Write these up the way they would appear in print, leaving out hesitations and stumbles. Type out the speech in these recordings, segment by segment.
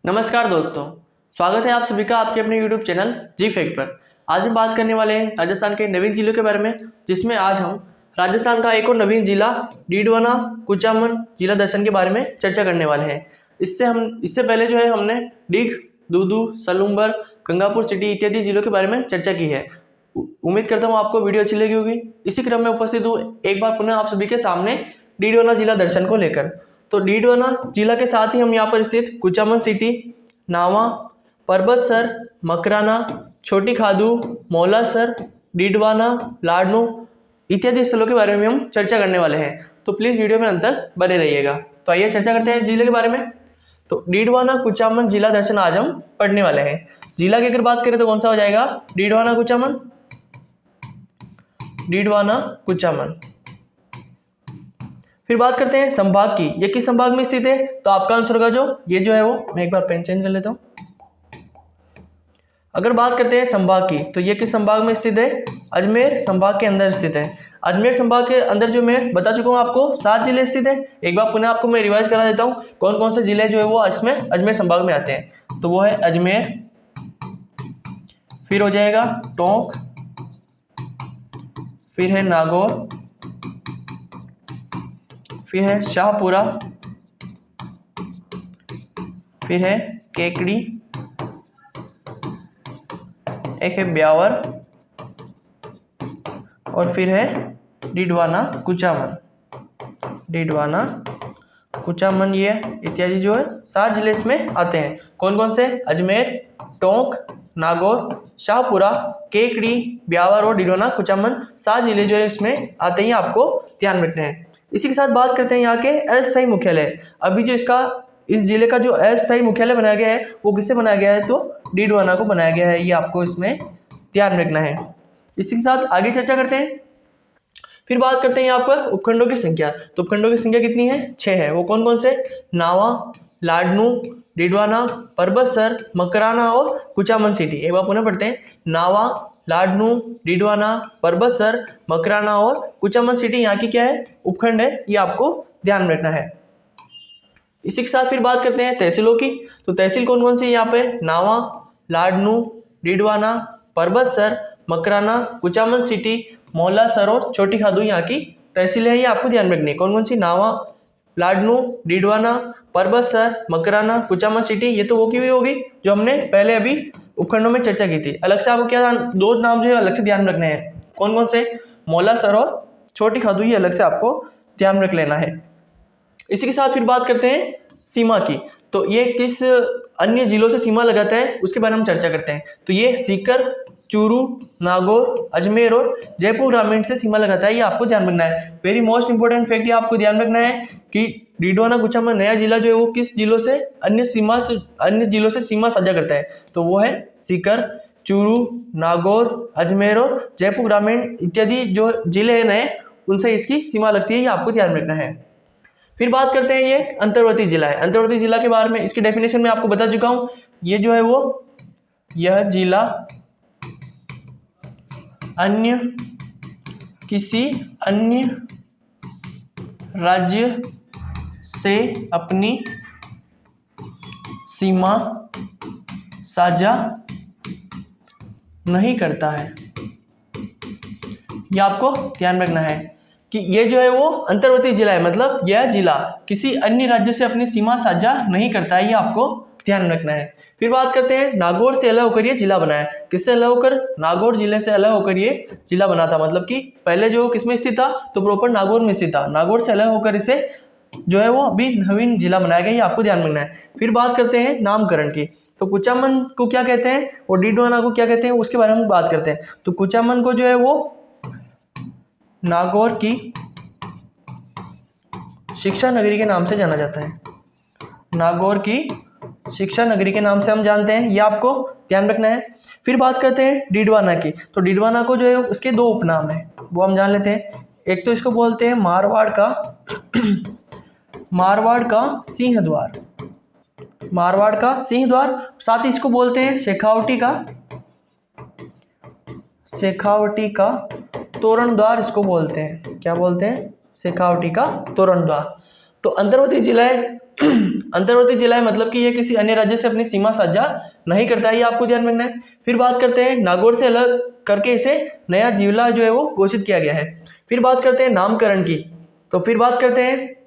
नमस्कार दोस्तों, स्वागत है आप सभी का आपके अपने YouTube चैनल जी फैक्ट पर। आज हम बात करने वाले हैं राजस्थान के नवीन जिलों के बारे में, जिसमें आज हम राजस्थान का एक और नवीन जिला डीडवाना कुचामन जिला दर्शन के बारे में चर्चा करने वाले हैं। इससे पहले जो है हमने डीग, दूदू, सलूम्बर, गंगापुर सिटी इत्यादि जिलों के बारे में चर्चा की है। उम्मीद करता हूँ आपको वीडियो अच्छी लगी होगी। इसी क्रम में उपस्थित हूँ एक बार पुनः आप सभी के सामने डीडवाना जिला दर्शन को लेकर। तो डीडवाना जिला के साथ ही हम यहाँ पर स्थित कुचामन सिटी, नावा, परबतसर, मकराना, छोटी खादू, मौलासर, डीडवाना, लाडनू इत्यादि स्थलों के बारे में हम चर्चा करने वाले हैं। तो प्लीज़ वीडियो में अंत तक बने रहिएगा। तो आइए चर्चा करते हैं जिले के बारे में। तो डीडवाना कुचामन जिला दर्शन आज हम पढ़ने वाले हैं। जिला की अगर बात करें तो कौन सा हो जाएगा? डीडवाना कुचामन, डीडवाना कुचामन। फिर बात करते हैं संभाग की, ये किस संभाग में स्थित है? तो आपका आंसर होगा ये जो है वो, मैं एक बार पेन चेंज कर लेता हूं। अगर बात करते हैं संभाग की, तो ये किस संभाग में स्थित है? अजमेर संभाग के अंदर स्थित है। अजमेर संभाग के अंदर जो मैं बता चुका हूँ आपको 7 जिले स्थित है। एक बार पुनः आपको मैं रिवाइज करा देता हूँ कौन कौन से जिले जो है वो इसमें अजमेर संभाग में आते हैं। तो वो है अजमेर, फिर हो जाएगा टोंक, फिर है नागौर, फिर है शाहपुरा, फिर है केकड़ी, एक है ब्यावर और फिर है डीडवाना कुचामन। डीडवाना कुचामन ये इत्यादि जो है 7 जिले इसमें आते हैं। कौन कौन से? अजमेर, टोंक, नागौर, शाहपुरा, केकड़ी, ब्यावर और डीडवाना कुचामन 7 जिले जो है इसमें आते हैं, आपको ध्यान रखना है। इसी के साथ बात करते हैं यहाँ के अस्थायी मुख्यालय। अभी जो इस जिले का जो अस्थायी मुख्यालय बनाया गया है वो किससे बनाया गया है? तो डीडवाना को बनाया गया है, ये आपको इसमें ध्यान रखना है। इसी के साथ आगे चर्चा करते हैं। फिर बात करते हैं यहाँ पर उपखंडों की संख्या। तो उपखंडों की संख्या कितनी है? 6 है। वो कौन कौन से? नावा, लाडनू, डीडवाना, परबतसर, मकराना और कुचामन सिटी। एक बार पुनः पढ़ते हैं। नावा, लाडनू, डीडवाना, परबतसर, मकराना और कुचामन सिटी यहाँ की क्या है? उपखंड है, ये आपको ध्यान रखना है। इसी के साथ फिर बात करते हैं तहसीलों की। तो तहसील कौन कौन सी यहाँ पे? नावा, लाडनू, डीडवाना, परबतसर, मकराना, कुचामन सिटी, मौलासर और छोटी खादू यहाँ की तहसील है, ये आपको ध्यान रखनी है। कौन कौन सी? नावा, लाडनू, डीडवाना, परबतसर, मकराना, कुचामन सिटी। ये तो वो की हुई होगी जो हमने पहले अभी उपखंडों में चर्चा की थी। अलग से आपको क्या 2 नाम जो है अलग से ध्यान रखने हैं। कौन कौन से? मौलासर और छोटी खादू, ये अलग से आपको ध्यान रख लेना है। इसी के साथ फिर बात करते हैं सीमा की। तो ये किस अन्य जिलों से सीमा लगाता है उसके बारे में चर्चा करते हैं। तो ये सीकर, चूरू, नागौर, अजमेर और जयपुर ग्रामीण से सीमा लगाता है, ये आपको ध्यान रखना है। वेरी मोस्ट इंपोर्टेंट फैक्ट ये आपको ध्यान रखना है कि डीडवाना कुचामन नया जिला जो है वो किस जिलों से अन्य जिलों से सीमा साझा करता है। तो वो है सीकर, चूरू, नागौर, अजमेर और जयपुर ग्रामीण इत्यादि जो जिले हैं नए, उनसे इसकी सीमा लगती है, ये आपको ध्यान रखना है। फिर बात करते हैं ये अंतर्वर्ती जिला है। अंतर्वर्ती जिला के बारे में इसकी डेफिनेशन में आपको बता चुका हूं। ये जो है वो, यह जिला किसी अन्य राज्य से अपनी सीमा साझा नहीं करता है, यह आपको ध्यान रखना है कि ये जो है वो अंतर्वर्ती जिला है, मतलब यह जिला किसी अन्य राज्य से अपनी सीमा साझा नहीं करता है, ये आपको ध्यान रखना है। फिर बात करते हैं नागौर से अलग होकर ये जिला बना है। किससे अलग होकर? नागौर जिले से अलग होकर ये जिला बना था। मतलब कि पहले जो किसमें स्थित था? तो प्रॉपर नागौर में स्थित था। नागौर से अलग होकर इसे जो है वो अभी नवीन जिला बनाया गया, ये आपको ध्यान रखना है। फिर बात करते हैं नामकरण की। तो कुचामन को क्या कहते हैं और डीडवाना को क्या कहते हैं उसके बारे में बात करते हैं। तो कुचामन को जो है वो नागौर की शिक्षा नगरी के नाम से जाना जाता है। नागौर की शिक्षा नगरी के नाम से हम जानते हैं, ये आपको ध्यान रखना है। फिर बात करते हैं डीडवाना की। तो डीडवाना को जो है उसके 2 उपनाम है, वो हम जान लेते हैं। एक तो इसको बोलते हैं मारवाड़ का सिंह द्वार, मारवाड़ का सिंह द्वार। साथ ही इसको बोलते हैं शेखावटी का तोरण द्वार, इसको बोलते हैं। क्या बोलते हैं? शेखावटी का तोरण द्वार। तो अंतर्वर्ती जिला है अंतर्वर्ती जिला है मतलब कि ये किसी अन्य राज्य से अपनी सीमा साझा नहीं करता है, ये आपको ध्यान रखना है। फिर बात करते हैं नागौर से अलग करके इसे नया जिला जो है वो घोषित किया गया है। फिर बात करते हैं नामकरण की, तो फिर बात करते हैं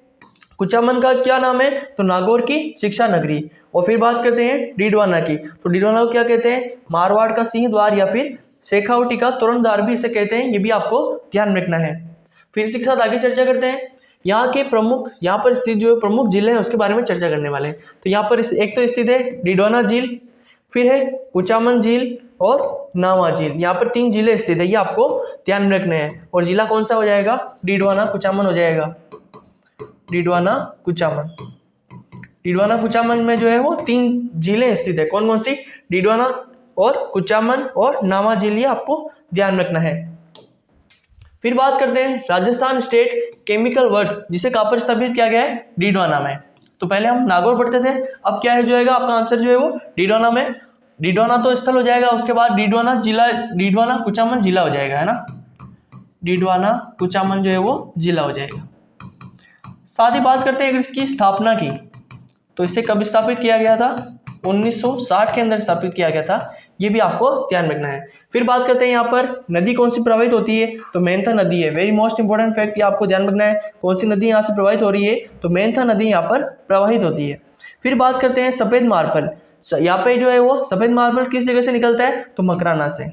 कुचामन का क्या नाम है, तो नागौर की शिक्षा नगरी। और फिर बात करते हैं डीडवाना की, तो डीडवाना को क्या कहते हैं, मारवाड़ का सिंह द्वार या फिर शेखावटी का तोरण द्वार भी इसे कहते हैं, ये भी आपको ध्यान रखना है। फिर इसी के साथ आगे चर्चा करते हैं यहाँ के प्रमुख, यहाँ पर स्थित जो प्रमुख जिले हैं उसके बारे में चर्चा करने वाले हैं। तो यहाँ पर एक तो स्थित है डीडवाना झील, फिर है कुचामन झील और नावा झील, यहाँ पर 3 जिले स्थित है, ये आपको ध्यान रखने हैं। और जिला कौन सा हो जाएगा, डीडवाना कुचामन हो जाएगा, डीडवाना कुचामन। डीडवाना कुचामन में जो है वो 3 जिले स्थित है, कौन कौन सी, डीडवाना और कुचामन और नावा झील, ये आपको ध्यान रखना है। फिर बात करते हैं राजस्थान स्टेट केमिकल वर्क्स, जिसे कहाँ पर स्थापित किया गया है, डीडवाना में। तो पहले हम नागौर पढ़ते थे, अब क्या है जो है आपका आंसर जो है वो डीडवाना में, डीडवाना तो स्थल हो जाएगा, उसके बाद डीडवाना जिला, डीडवाना कुचामन जिला हो जाएगा, है ना, डीडवाना कुचामन जो है वो जिला हो जाएगा। साथ ही बात करते हैं अगर इसकी स्थापना की, तो इसे कब स्थापित किया गया था, 1960 के अंदर स्थापित किया गया था, ये भी आपको ध्यान रखना है। फिर बात करते हैं यहाँ पर नदी कौन सी प्रवाहित होती है, तो मेंथा नदी है, वेरी मोस्ट इंपोर्टेंट फैक्ट, ये आपको ध्यान रखना है, कौन सी नदी यहाँ से प्रवाहित हो रही है, तो मेंथा नदी यहाँ पर प्रवाहित होती है। फिर बात करते हैं सफेद मार्बल, यहाँ पे जो है वो सफेद मार्बल किस जगह से निकलता है, तो मकराना से,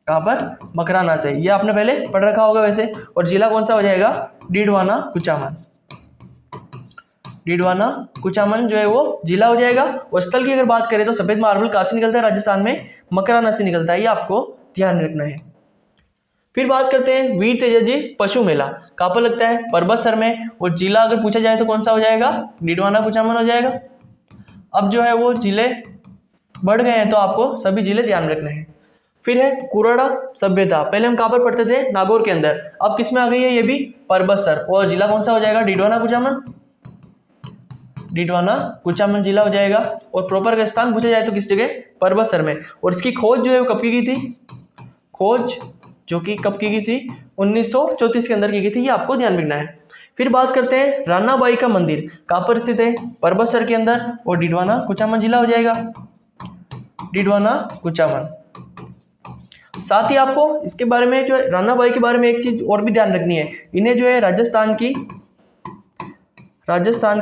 कहाँ पर, मकराना से, ये आपने पहले पढ़ रखा होगा वैसे। और जिला कौन सा हो जाएगा, डीडवाना कुचामन, डीडवाना कुचामन जो है वो जिला हो जाएगा। और स्थल की अगर बात करें तो सफेद मार्बल कहाँ से निकलता है, राजस्थान में मकराना से निकलता है, ये आपको ध्यान रखना है। फिर बात करते हैं वीर तेजाजी पशु मेला, कहाँ पर लगता है, परबतसर में। और जिला अगर पूछा जाए तो कौन सा हो जाएगा, डीडवाना कुचामन हो जाएगा। अब जो है वो जिले बढ़ गए हैं, तो आपको सभी जिले ध्यान रखने हैं। फिर है कुराड़ा सभ्यता, पहले हम कहाँ पर पढ़ते थे, नागौर के अंदर, अब किस में आ गई है, ये भी परबतसर। और जिला कौन सा हो जाएगा, डीडवाना कुचामन, डीडवाना कुचामन जिला हो जाएगा। और प्रॉपर का स्थान पूछा जाए तो किस जगह, परबतसर में। और इसकी खोज जो है वो कब की गई थी, खोज जो कि कब की गई थी, 1934 के अंदर की गई थी, ये आपको ध्यान रखना है। फिर बात करते हैं रानाबाई का मंदिर, कहाँ पर स्थित है, परबतसर के अंदर, और डीडवाना कुचामन जिला हो जाएगा, डीडवाना कुचामन। साथ ही आपको इसके बारे में जो है रानाबाई के बारे में एक चीज और भी ध्यान रखनी है, इन्हें जो है राजस्थान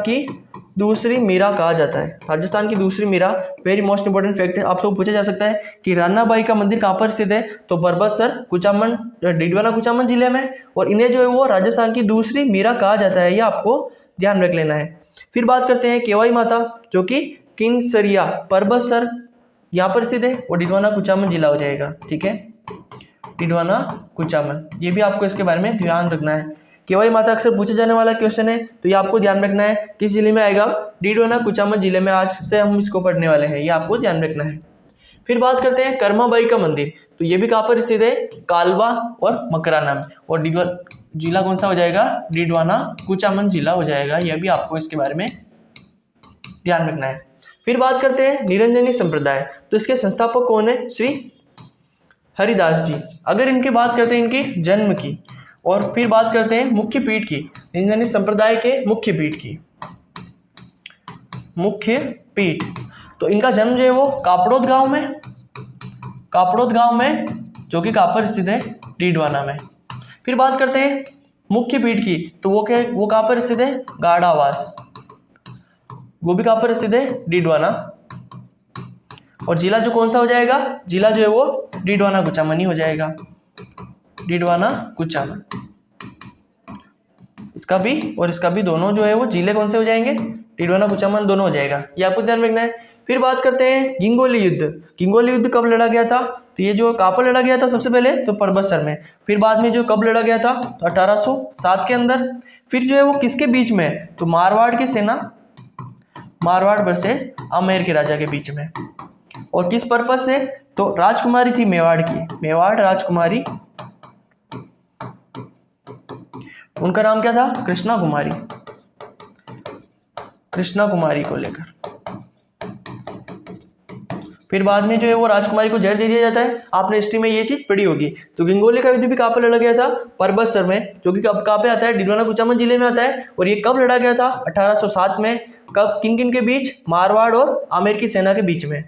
की दूसरी मीरा कहा जाता है, राजस्थान की दूसरी Meera, very most important fact है, आपसे पूछा जा सकता है कि रानाबाई का मंदिर कहाँ पर स्थित है, तो परबतसर कुचामन, डीडवाना कुचामन जिले में। और इन्हें जो है वो राजस्थान की दूसरी मीरा कहा जाता है, ये आपको ध्यान रख लेना है। फिर बात करते हैं केवाई माता, जो कि किंगसरिया परबतसर यहाँ पर स्थित है, और डीडवाना कुचामन जिला हो जाएगा, ठीक है, डीडवाना कुचामन, ये भी आपको इसके बारे में ध्यान रखना है। केवाई माता अक्सर पूछा जाने वाला क्वेश्चन है, तो ये आपको ध्यान रखना है, किस जिले में आएगा, डीडवाना कुचामन जिले में, आज से हम इसको पढ़ने वाले हैं, ये आपको ध्यान रखना है। फिर बात करते हैं कर्माबाई का मंदिर, तो ये भी कहाँ पर स्थित है, कालवा और मकराना में। और जिला कौन सा हो जाएगा, डीडवाना कुचामन जिला हो जाएगा, यह भी आपको इसके बारे में ध्यान रखना है। फिर बात करते हैं निरंजनी संप्रदाय, तो इसके संस्थापक कौन है, श्री हरिदास जी। अगर इनकी बात करते हैं इनकी जन्म की, और फिर बात करते हैं मुख्य पीठ की, निरंजनी संप्रदाय के मुख्य पीठ की, मुख्य पीठ, तो इनका जन्म जो है वो कापड़ोद गांव में, जो कि कहाँ पर स्थित है, डीडवाना में। फिर बात करते हैं मुख्य पीठ की, तो वो कहाँ पर स्थित है, गाढ़ावास, वो भी कहाँ पर स्थित है, डीडवाना। और जिला जो कौन सा हो जाएगा, जिला जो है वो डीडवाना कुचामन ही हो जाएगा, डीडवाना कुचामन। इसका भी और इसका भी दोनों जो है वो जिले कौन से हो जाएंगे, डीडवाना कुचामन दोनों हो जाएगा, ये आपको ध्यान रखना है। फिर बात करते हैं गिंगोली युद्ध कब लड़ा गया था, तो ये जो कहाँ पर लड़ा गया था सबसे पहले, तो परबतसर में। फिर बाद में जो कब लड़ा गया था, तो 1807 के अंदर। फिर जो है वो किसके बीच में, तो मारवाड़ की सेना, मारवाड़ वर्सेस आमेर के राजा के बीच में। और किस पर्पस से, तो राजकुमारी थी मेवाड़ की, मेवाड़ राजकुमारी, उनका नाम क्या था, कृष्णा कुमारी को लेकर। फिर बाद में जो है वो राजकुमारी को जहर दे दिया जाता है। आपने हिस्ट्री में ये चीज पढ़ी होगी। तो गंगोली का युद्ध भी कहाँ पर लड़ा गया था? परबतसर में, जो कि कहाँ पे आता है? डिडवाना कुचामन जिले में आता है। और ये कब लड़ा गया था? 1807 में। कब? किन किन के बीच? मारवाड़ और आमेर की सेना के बीच में।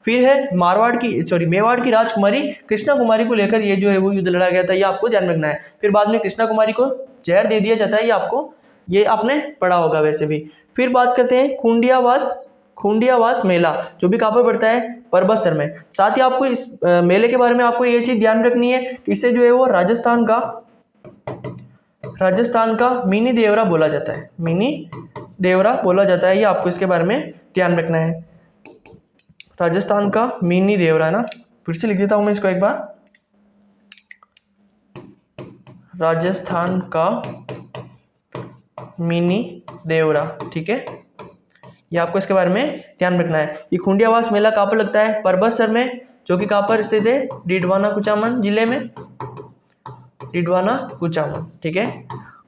फिर है मेवाड़ की राजकुमारी कृष्णा कुमारी को लेकर ये जो है वो युद्ध लड़ा गया था, ये आपको ध्यान रखना है। फिर बाद में कृष्णा कुमारी को जहर दे दिया जाता है, ये आपने पढ़ा होगा वैसे भी। फिर बात करते हैं खूंडियावास मेला, जो भी कहाँ पर पड़ता है? परबतसर में। साथ ही आपको इस मेले के बारे में आपको ये चीज ध्यान रखनी है कि इसे जो है वो राजस्थान का मिनी देवरा बोला जाता है। मिनी देवरा बोला जाता है, ये आपको इसके बारे में ध्यान रखना है। राजस्थान का मिनी देवरा ना, फिर से लिख देता हूं मैं इसको एक बार। राजस्थान का मिनी देवरा, ठीक है, ये आपको इसके बारे में ध्यान रखना है। ये खूंडियावास मेला कहाँ पर लगता है? परबतसर में, जो कि कहाँ पर स्थित है? डिडवाना कुचामन जिले में। डिडवाना कुचामन, ठीक है।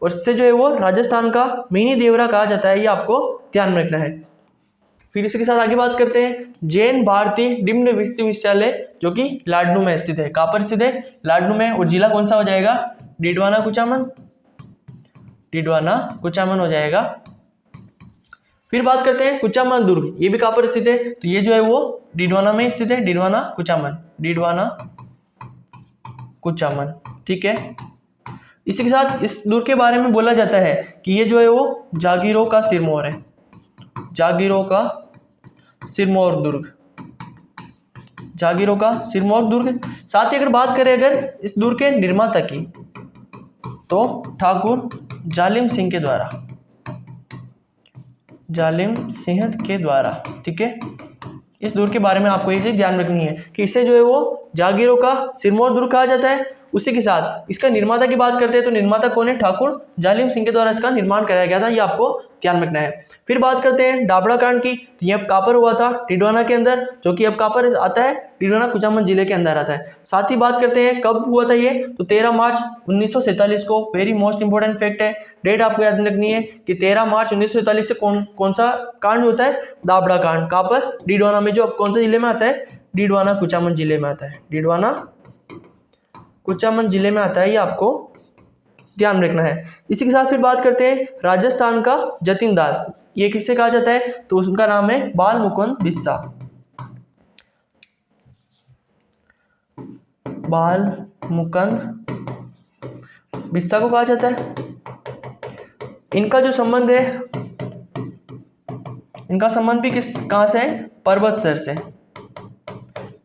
और इससे जो है वो राजस्थान का मिनी देवरा कहा जाता है, ये आपको ध्यान में रखना है। फिर इसके साथ आगे बात करते हैं जैन भारतीय निम्न विश्वविद्यालय, जो कि लाडनू में स्थित है। कहाँ पर स्थित है? लाडनू में। और जिला कौन सा हो जाएगा? डिडवाना कुचामन हो जाएगा। फिर बात करते हैं कुचामन दुर्ग, ये भी कहाँ पर स्थित है? तो ये जो है वो डिडवाना में स्थित है। डिडवाना कुचामन, ठीक है। इसी के साथ इस दुर्ग के बारे में बोला जाता है कि ये जो है वो जागीरों का सिरमौर है। जागीरों का सिरमौर दुर्ग। साथ ही अगर बात करें इस दुर्ग के निर्माता की, तो ठाकुर जालिम सिंह के द्वारा, ठीक है। इस दुर्ग के बारे में आपको ये चीज ध्यान रखनी है कि इसे जो है वो जागीरों का सिरमौर दुर्ग कहा जाता है। उसी के साथ इसका निर्माता की बात करते हैं तो निर्माता कौन है? ठाकुर जालिम सिंह के द्वारा इसका निर्माण कराया गया था, ये आपको ध्यान रखना है। फिर बात करते हैं डाबड़ा कांड की, तो ये अब कहाँ पर हुआ था? डिडवाना के अंदर, जो कि अब कहाँ पर आता है? डिडवाना कुचामन जिले के अंदर आता है। साथ ही बात करते हैं कब हुआ था ये, तो 13 मार्च 1947 को। वेरी मोस्ट इंपोर्टेंट फैक्ट है, डेट आपको याद रखनी है कि 13 मार्च 1947 से कौन सा कांड होता है? दाबड़ा कांड। कहाँ पर? डिडवाना में, जो अब कौन से जिले में आता है? डिडवाना कुचामन जिले में आता है। डिडवाना कुचामन जिले में आता है, ये आपको ध्यान रखना है। इसी के साथ फिर बात करते हैं राजस्थान का जतिन दास, ये किससे कहा जाता है? तो उनका नाम है बाल मुकुंद बिस्सा। बाल मुकुंद बिस्सा को कहा जाता है। इनका जो संबंध है, इनका संबंध भी कहाँ से है? परबतसर से।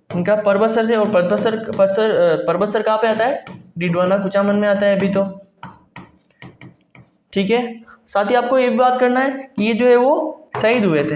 इनका परबतसर से, और परबतसर कहाँ पे आता है? डिडवाना कुचामन में आता है अभी तो, ठीक है। साथ ही आपको ये भी बात करना है कि ये जो है वो शहीद हुए थे,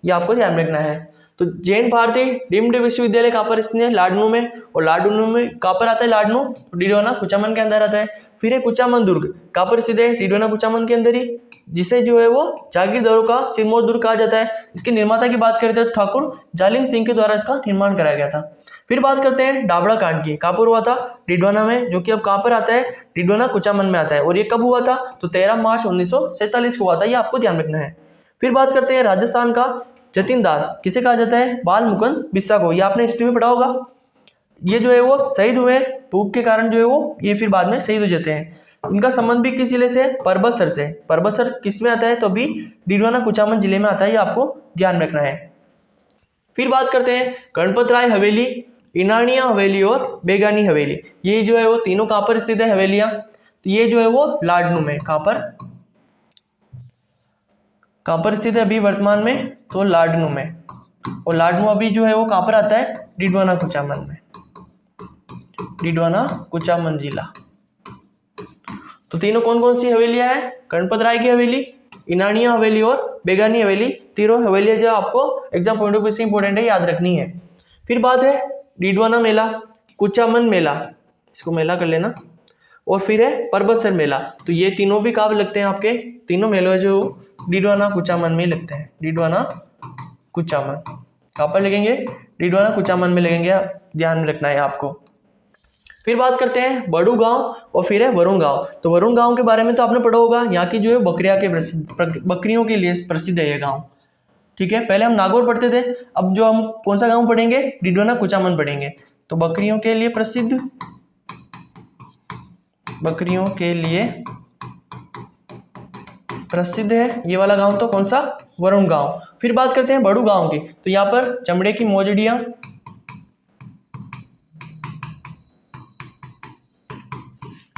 ये आपको ध्यान रखना है। तो जैन भारतीय डीम्ड विश्वविद्यालय कहाँ पर स्थित है? लाडनू में। और लाडनू में कहाँ पर आता है? लाडनू डिडवाना कुचामन के अंदर आता है। फिर है कुचामन दुर्ग, कहाँ पर स्थित है? डिडवाना कुचामन के अंदर ही, जिसे जो है वो जागीरदारों का सिरमौर दुर्ग कहा जाता है। इसके निर्माता की बात करते हैं ठाकुर जालिम सिंह के द्वारा इसका निर्माण कराया गया था। फिर बात करते हैं डाबड़ा कांड की, कहाँ पर हुआ था? डिडवाना में, जो कि अब कहाँ पर आता है? डिडवाना कुचामन में आता है। और ये कब हुआ था? तो 13 मार्च 1947 को हुआ था, ये आपको ध्यान रखना है। फिर बात करते हैं राजस्थान का जतिन दास, किसे कहा जाता है? बाल मुकुंद बिस्सा को। ये आपने हिस्ट्री में पढ़ा होगा। ये जो है वो शहीद हुए भूख के कारण, जो है वो ये फिर बाद में शहीद हो जाते हैं। इनका संबंध भी किस जिले से? परबतसर से। परबतसर किस में आता है? तो अभी डिडवाना कुचामन जिले में आता है, ये आपको ध्यान रखना है। फिर बात करते हैं गणपत राय हवेली, इनानिया हवेली और बेगानी हवेली। ये जो है वो तीनों कहाँ पर स्थित है हवेलियां? तो ये जो है वो लाडनू में। कहाँ पर स्थित है अभी वर्तमान में? तो लाडनू में। और लाडनू अभी जो है वो कहाँ पर आता है? डिडवाना कुचामन में। डिडवाना कुचामन जिला। तो तीनों कौन कौन सी हवेलियां हैं? गणपत राय की हवेली, इनानिया हवेली और बेगानी हवेली। तीनों हवेलियां जो आपको एग्जाम पॉइंट ऑफ व्यू से इंपॉर्टेंट है, याद रखनी है। फिर बात है डिडवाना मेला, कुचामन मेला, इसको मेला कर लेना। और फिर है परबतसर मेला। तो ये तीनों भी कहाँ लगते हैं आपके? तीनों मेले जो डिडवाना कुचामन में लगते हैं। डिडवाना कुचामन कहाँ पर लगेंगे? डिडवाना कुचामन में लगेंगे, ध्यान में रखना है आपको। फिर बात करते हैं बड़ू गांव और फिर है वरुण गांव। तो वरुण गांव के बारे में तो आपने पढ़ा होगा, यहाँ की जो है बकरियों के लिए प्रसिद्ध है ये गांव, ठीक है, पहले हम नागौर पढ़ते थे, अब जो हम कौन सा गांव पढ़ेंगे, डिडवाना कुचामन पढ़ेंगे। तो बकरियों के लिए प्रसिद्ध, बकरियों के लिए प्रसिद्ध है ये वाला गांव, तो कौन सा, वरुण गांव। फिर बात करते हैं बड़ू गांव की, तो यहाँ पर चमड़े की मोजड़ियां,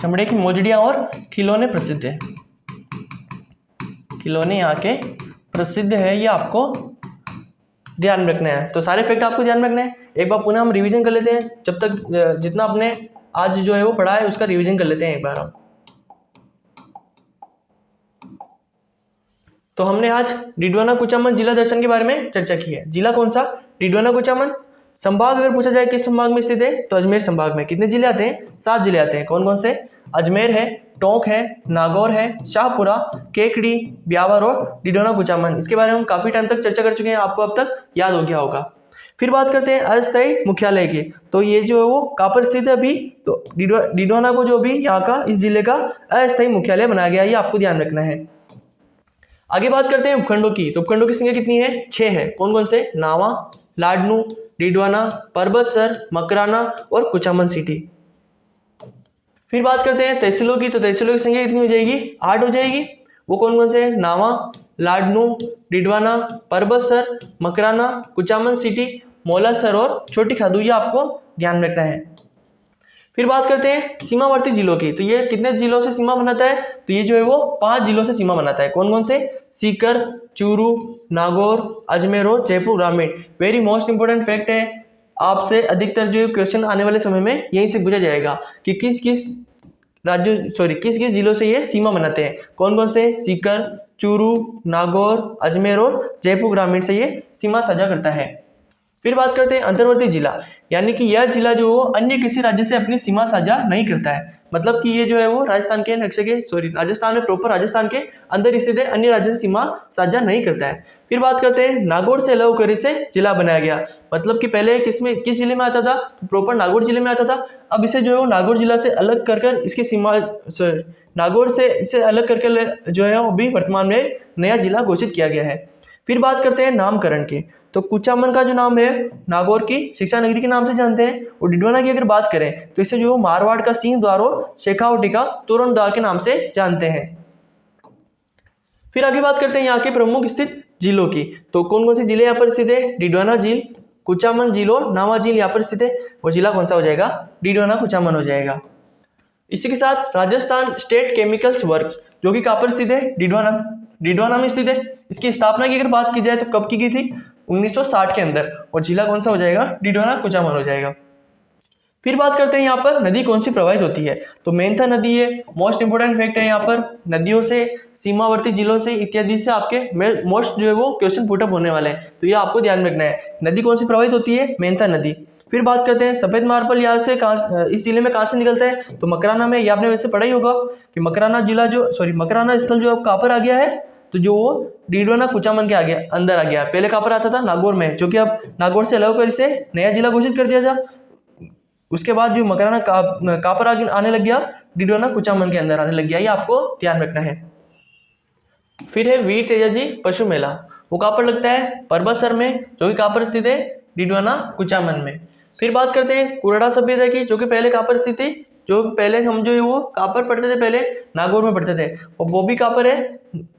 चमड़े की मोजड़ियां और खिलौने प्रसिद्ध है, खिलौने यहाँ के प्रसिद्ध है, ये आपको ध्यान रखना है। तो सारे फैक्ट आपको ध्यान रखना है। एक बार पुनः हम रिवीजन कर लेते हैं, जब तक जितना आपने आज जो है वो पढ़ा है उसका रिवीजन कर लेते हैं एक बार हम। तो हमने आज डिडवाना कुचामन जिला दर्शन के बारे में चर्चा की है। जिला कौन सा, डिडवाना कुचामन। संभाग अगर पूछा जाए किस संभाग में स्थित है, तो अजमेर संभाग में। कितने जिले आते हैं, 7 जिले आते हैं। कौन कौन से, अजमेर है, टोंक है, नागौर है, शाहपुरा, केकड़ी, ब्यावर और डिडवाना कुचामन। इसके बारे में हम काफी टाइम तक चर्चा कर चुके हैं, आपको अब तक याद हो गया होगा। फिर बात करते हैं अस्थायी मुख्यालय की, तो ये जो है वो कहाँ पर स्थित है अभी, तो डिडवाना को जो भी यहाँ का इस जिले का अस्थायी मुख्यालय बनाया गया, ये आपको ध्यान रखना है। आगे बात करते हैं उपखंडों की, तो उपखंडों की संख्या कितनी है, 6 है। कौन कौन से, नावा, लाडनू, डिडवाना, परबतसर, मकराना और कुचामन सिटी। फिर बात करते हैं तहसीलों की, तो तहसीलों की संख्या कितनी हो जाएगी, 8 हो जाएगी। वो कौन कौन से, नावा, लाडनू, डिडवाना, परबतसर, मकराना, कुचामन सिटी, मौलासर और छोटी खादू, ये आपको ध्यान रखना है। फिर बात करते हैं सीमावर्ती जिलों की, तो ये कितने जिलों से सीमा बनाता है, तो ये जो है वो 5 जिलों से सीमा बनाता है। कौन कौन से, सीकर, चूरू, नागौर, अजमेर और जयपुर ग्रामीण। वेरी मोस्ट इंपोर्टेंट फैक्ट है, आपसे अधिकतर जो क्वेश्चन आने वाले समय में यहीं से पूछा जाएगा कि किस किस किस किस जिलों से ये सीमा बनाते हैं। कौन कौन से, सीकर, चूरू, नागौर, अजमेर और जयपुर ग्रामीण से ये सीमा साझा करता है। फिर बात करते हैं अंतर्वर्ती जिला, यानी कि यह जिला जो अन्य किसी राज्य से अपनी सीमा साझा नहीं करता है। मतलब कि ये जो है वो राजस्थान के नक्शे के राजस्थान में प्रॉपर राजस्थान के अंदर स्थित है, अन्य राज्य से सीमा साझा नहीं करता है। फिर बात करते हैं नागौर से अलग होकर इसे जिला बनाया गया, मतलब कि पहले किस जिले में आता था, तो प्रॉपर नागौर जिले में आता था। अब इसे जो है वो नागौर जिला से अलग कर इसकी सीमा, नागौर से इसे अलग करके जो है वो भी वर्तमान में नया जिला घोषित किया गया है। फिर बात करते हैं नामकरण की, तो कुचामन का जो नाम है नागौर की शिक्षा नगरी के नाम से जानते हैं, और डिडवाना की अगर बात करें तो इसे जो मारवाड़ का सिंह द्वार और शेखावटी का तोरण द्वार के नाम से जानते हैं। फिर आगे बात करते हैं यहाँ के प्रमुख स्थित जिलों की, तो कौन कौन से जिले यहाँ पर स्थित है, डिडवाना झील, कुचामन झील और नावा झील यहाँ पर स्थित है। वो जिला कौन सा हो जाएगा, डिडवाना कुचामन हो जाएगा। इसी के साथ राजस्थान स्टेट केमिकल्स वर्क्स, जो कि कहाँ पर स्थित है, डिडवाना में स्थित है। इसकी स्थापना की अगर बात की जाए तो कब की गई थी, 1960 के अंदर, और जिला कौन सा हो जाएगा, डिडवाना कुचामन हो जाएगा। फिर बात करते हैं यहाँ पर नदी कौन सी प्रवाहित होती है, तो मेंथा नदी है। मोस्ट इंपोर्टेंट फैक्ट है, यहाँ पर नदियों से, सीमावर्ती जिलों से इत्यादि से आपके मोस्ट जो है वो क्वेश्चन पुट अप होने वाले हैं, तो ये आपको ध्यान रखना है। नदी कौन सी प्रवाहित होती है, मेंथा नदी। फिर बात करते हैं सफेद मार्बल यहाँ से इस जिले में कहाँ से निकलता है, तो मकराना में। ये आपने वैसे पढ़ा ही होगा कि मकराना जिला मकराना स्थल जो कहाँ पर आ गया है, तो जो वो डिडवाना कुचामन के अंदर आ गया। पहले कहाँ पर आता था, नागौर में, जो कि अब नागौर से अलग कर इसे नया जिला घोषित कर दिया था। उसके बाद जो मकराना कहाँ पर आने लग गया, डिडवाना कुचामन के अंदर आने लग गया, ये आपको ध्यान रखना है। फिर है वीर तेजाजी पशु मेला, वो कहाँ पर लगता है, परबतसर में, जो कि कहाँ पर स्थित है, डिडवाना कुचामन में। फिर बात करते हैं कुरड़ा सभ्यता की, जो कि पहले कहाँ पर स्थित थी, जो पहले हम जो है वो कहाँ पर पढ़ते थे, पहले नागौर में पढ़ते थे, और वो भी कहाँ पर है,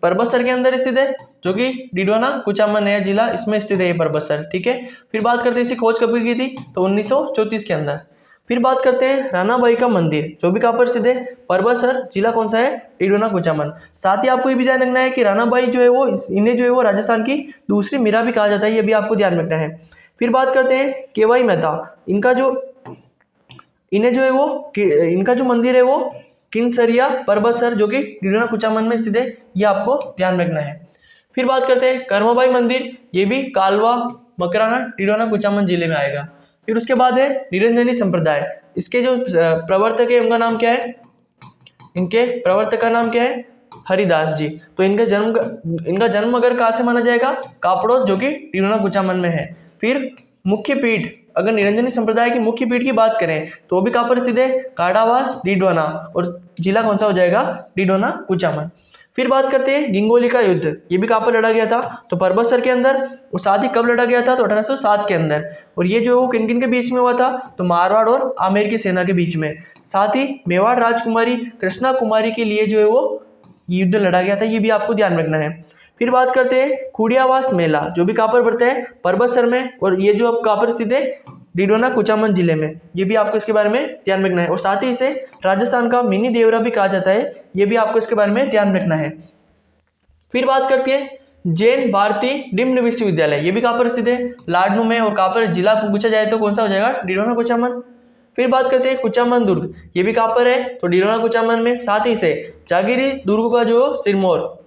परबतसर के अंदर स्थित है, जो कि डिडवाना कुचामन नया जिला इसमें स्थित है ये परबतसर। ठीक है। फिर बात करते हैं इसकी खोज कब की थी, तो 1934 के अंदर। फिर बात करते हैं रानाबाई का मंदिर, जो भी कहाँ पर स्थित है, परबतसर, जिला कौन सा है, डिडवाना कुचामन। साथ ही आपको ये भी ध्यान रखना है कि रानाबाई जो है वो इन्हें जो है वो राजस्थान की दूसरी मीरा भी कहा जाता है, ये भी आपको ध्यान रखना है। फिर बात करते हैं केवाई मेहता, इनका जो मंदिर है वो किंगसरिया परबतसर, जो कि डिडवाना कुचामन में स्थित है, ये आपको ध्यान रखना है। फिर बात करते हैं कर्माबाई मंदिर, ये भी कालवा, मकराना, डिडवाना कुचामन जिले में आएगा। फिर उसके बाद है निरंजनी संप्रदाय, इसके जो प्रवर्तक है उनका नाम क्या है, इनके प्रवर्तक का नाम क्या है, हरिदास जी। तो इनका जन्म अगर कहाँ से माना जाएगा, कापड़ोद, जो कि डिडवाना कुचामन में है। फिर मुख्य पीठ, अगर निरंजनी संप्रदाय की मुख्य पीठ की बात करें तो वो भी कहाँ पर स्थित है, काड़ावास, डिडवाना, और जिला कौन सा हो जाएगा, डिडवाना कुचामन। फिर बात करते हैं गिंगोली का युद्ध, ये भी कहाँ पर लड़ा गया था, तो परबतसर के अंदर, और साथ ही कब लड़ा गया था, तो 1807 के अंदर। और ये जो किन किन के बीच में हुआ था, तो मारवाड़ और आमेर की सेना के बीच में। साथ ही मेवाड़ राजकुमारी कृष्णा कुमारी के लिए जो है वो युद्ध लड़ा गया था, ये भी आपको ध्यान रखना है। फिर बात करते हैं खुडियावास मेला, जो भी कहाँ पर पड़ता है, परबतसर में, और ये जो अब कहाँ पर स्थित है, डिडवाना कुचामन जिले में। ये भी आपको इसके बारे में ध्यान रखना है। और साथ ही इसे राजस्थान का मिनी देवरा भी कहा जाता है, ये भी आपको इसके बारे में ध्यान रखना है। फिर बात करते हैं जैन भारती निम्न विश्वविद्यालय, ये भी कहाँ पर स्थित है, लाडनू में, और कहाँ पर जिला पूछा जाए तो कौन सा हो जाएगा, डिडवाना कुचामन। फिर बात करते हैं कुचामन दुर्ग, ये भी कहाँ पर है, तो डिडवाना कुचामन में। साथ ही से जागीरी दुर्ग का जो सिरमौर,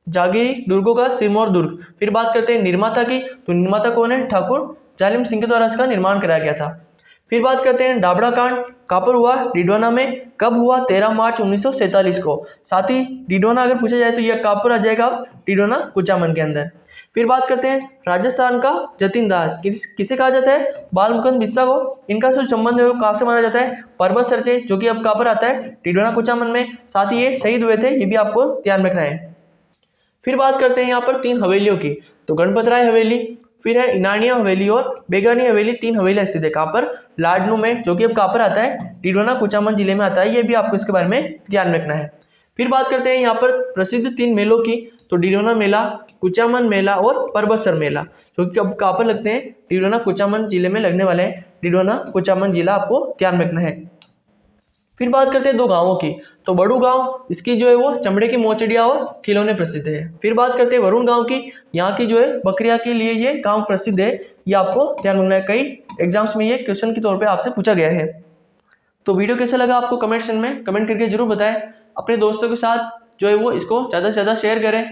जागीरी दुर्गों का सिरमौर दुर्ग। फिर बात करते हैं निर्माता की, तो निर्माता कौन है, ठाकुर जालिम सिंह के द्वारा इसका निर्माण कराया गया था। फिर बात करते हैं डाबड़ा कांड, कहाँ पर हुआ, डिडवाना में, कब हुआ, 13 मार्च 1947 को। साथ ही डिडवाना अगर पूछा जाए तो यह कहाँ पर आ जाएगा, डिडवाना कुचामन के अंदर। फिर बात करते हैं राजस्थान का जतिन दास, किसे कहा जाता है, बालमुकुंद बिस्सा को। इनका जो संबंध है वो कहाँ से माना जाता है, परबतसर से, जो कि अब कहाँ पर आता है, डिडवाना कुचामन में। साथ ही ये शहीद हुए थे, ये भी आपको ध्यान रखना है। फिर बात करते हैं यहाँ पर 3 हवेलियों की, तो गणपत राय हवेली, फिर है इनानिया हवेली और बेगानी हवेली, 3 हवेलियां स्थित है कहाँ पर, लाडनू में, जो कि अब कहाँ पर आता है, डिडवाना कुचामन जिले में आता है, ये भी आपको इसके बारे में ध्यान रखना है। फिर बात करते हैं यहाँ पर प्रसिद्ध 3 मेलों की, तो डिडवाना मेला, कुचामन मेला और परबतसर मेला, जो कि अब कहाँ पर लगते हैं, डिडवाना कुचामन जिले में लगने वाले हैं। डिडवाना कुचामन जिला आपको ध्यान रखना है। फिर बात करते हैं 2 गांवों की, तो बड़ू गांव, इसकी जो है वो चमड़े की मोचड़िया और खिलौने प्रसिद्ध है। फिर बात करते हैं वरुण गांव की, यहाँ की जो है बकरिया के लिए ये गांव प्रसिद्ध है, ये आपको ध्यान रखना है, कई एग्जाम्स में ये क्वेश्चन के तौर पे आपसे पूछा गया है। तो वीडियो कैसा लगा आपको कमेंट सेक्शन में कमेंट करके जरूर बताएं। अपने दोस्तों के साथ जो है वो इसको ज़्यादा से ज़्यादा शेयर करें।